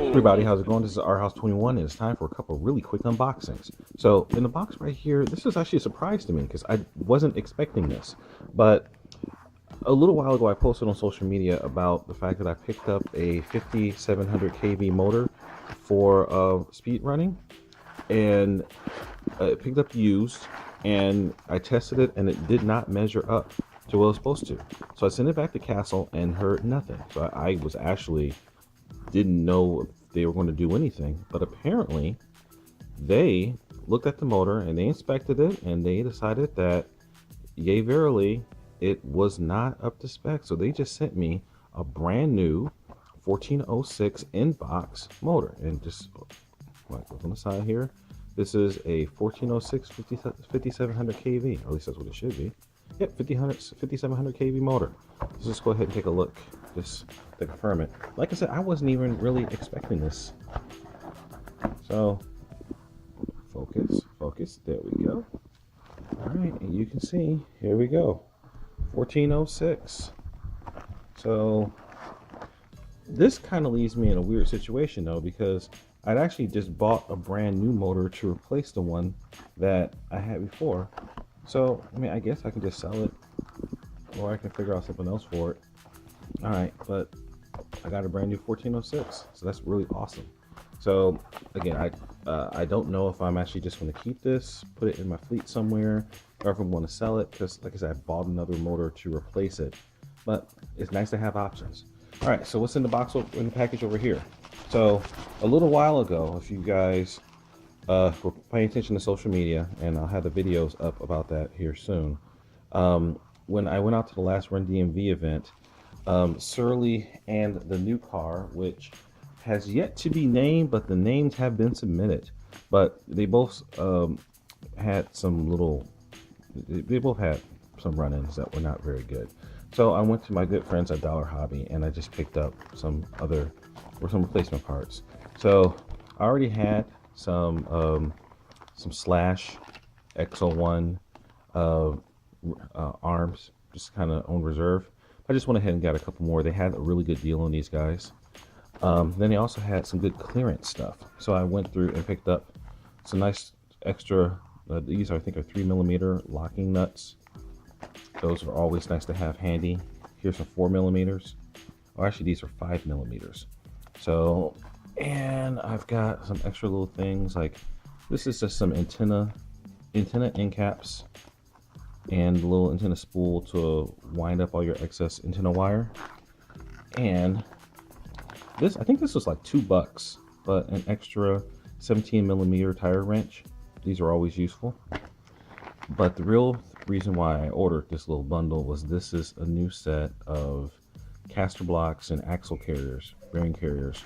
Everybody, how's it going? This is Our House 21, and it's time for a couple of really quick unboxings. So in the box right here, this was actually a surprise to me because I wasn't expecting this. But a little while ago, I posted on social media about the fact that I picked up a 5700 kV motor for speed running, and I picked up used, and I tested it, and it did not measure up to what it was supposed to. So I sent it back to Castle and heard nothing. So I was actually didn't know if they were going to do anything, but apparently they looked at the motor and they inspected it and they decided that, yay, verily, it was not up to spec. So they just sent me a brand new 1406 in-box motor. And just like look on the side here, this is a 1406 5700 kV, or at least that's what it should be. Yep, 5700 kV motor. Let's just go ahead and take a look just to confirm it. Like I said, I wasn't even really expecting this. So focus, there we go. All right, and you can see, here we go, 1406. So this kind of leaves me in a weird situation though, because I'd actually just bought a brand new motor to replace the one that I had before. So, I mean, I guess I can just sell it, or I can figure out something else for it. All right, but I got a brand new 1406, so that's really awesome. So, again, I don't know if I'm actually just going to keep this, put it in my fleet somewhere, or if I'm going to sell it, because, like I said, I bought another motor to replace it. But it's nice to have options. All right, so what's in the box, in the package over here? So, a little while ago, if you guys were paying attention to social media, and I'll have the videos up about that here soon. When I went out to the last Run DMV event, Surly and the new car, which has yet to be named, but the names have been submitted. But they both had some run-ins that were not very good. So I went to my good friends at Dollar Hobby, and I just picked up some replacement parts. So I already had some Slash XO1 arms, just kind of on reserve. I just went ahead and got a couple more. They had a really good deal on these guys. Then they also had some good clearance stuff. So I went through and picked up some nice extra, these I think are 3mm locking nuts. Those are always nice to have handy. Here's some 4mm. Oh, actually these are 5mm. So, and I've got some extra little things, like this is just some antenna end caps and a little antenna spool to wind up all your excess antenna wire. And this, I think this was like $2, but an extra 17mm tire wrench. These are always useful. But the real reason why I ordered this little bundle was this is a new set of caster blocks and axle carriers, bearing carriers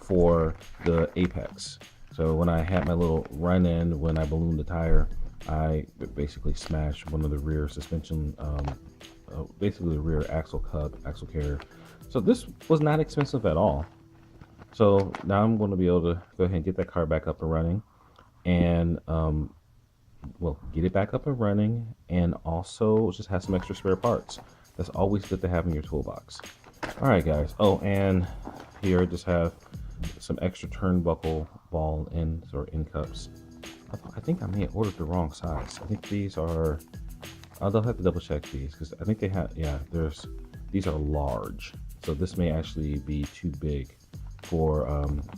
for the Apex. So when I had my little run-in, when I ballooned the tire, I basically smashed one of the rear suspension, basically the rear axle carrier. So this was not expensive at all. So now I'm going to be able to go ahead and get that car back up and running, and well, get it back up and running, and also just have some extra spare parts. That's always good to have in your toolbox. All right, guys. Oh, and here I just have some extra turnbuckle ball ends or end cups. I think I may have ordered the wrong size. I think these are, I'll have to double check these, because I think they have, yeah, these are large. So this may actually be too big for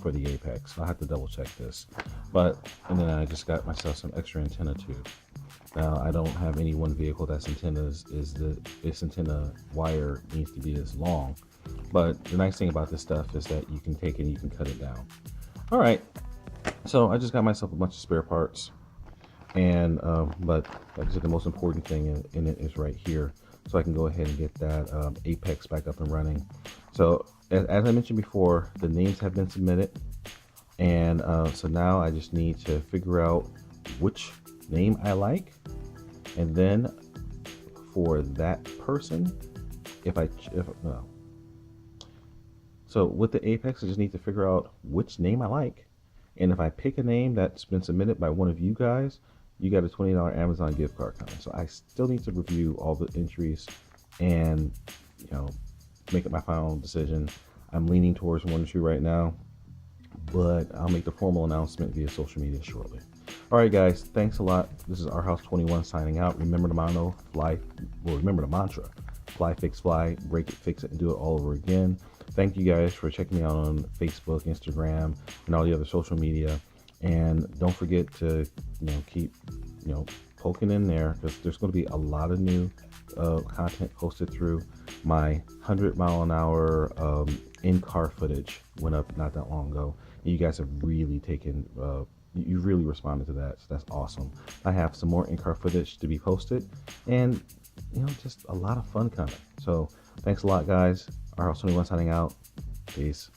the Apex. I'll have to double check this. And then I just got myself some extra antenna tube. Now I don't have any one vehicle that's antennas this antenna wire needs to be this long. But the nice thing about this stuff is that you can take it and you can cut it down. All right, so I just got myself a bunch of spare parts, and but like I said, the most important thing in it is right here, so I can go ahead and get that Apex back up and running. So as I mentioned before, the names have been submitted, and so now I just need to figure out which name I like, and then for that person, so with the Apex, I just need to figure out which name I like, and if I pick a name that's been submitted by one of you guys, you got a $20 Amazon gift card coming. So I still need to review all the entries and, you know, make up my final decision. I'm leaning towards 1 or 2 right now, but I'll make the formal announcement via social media shortly. All right, guys, thanks a lot. This is Our House 21 signing out. Remember the motto, remember the mantra: fly, fix, fly, break it, fix it, and do it all over again. Thank you guys for checking me out on Facebook, Instagram, and all the other social media. And don't forget to, keep, poking in there, because there's going to be a lot of new content posted through. My 100-mile-an-hour in-car footage went up not that long ago. And you guys have really taken, you really responded to that, so that's awesome. I have some more in-car footage to be posted, and just a lot of fun coming. So thanks a lot, guys. Our House 21 signing out. Peace.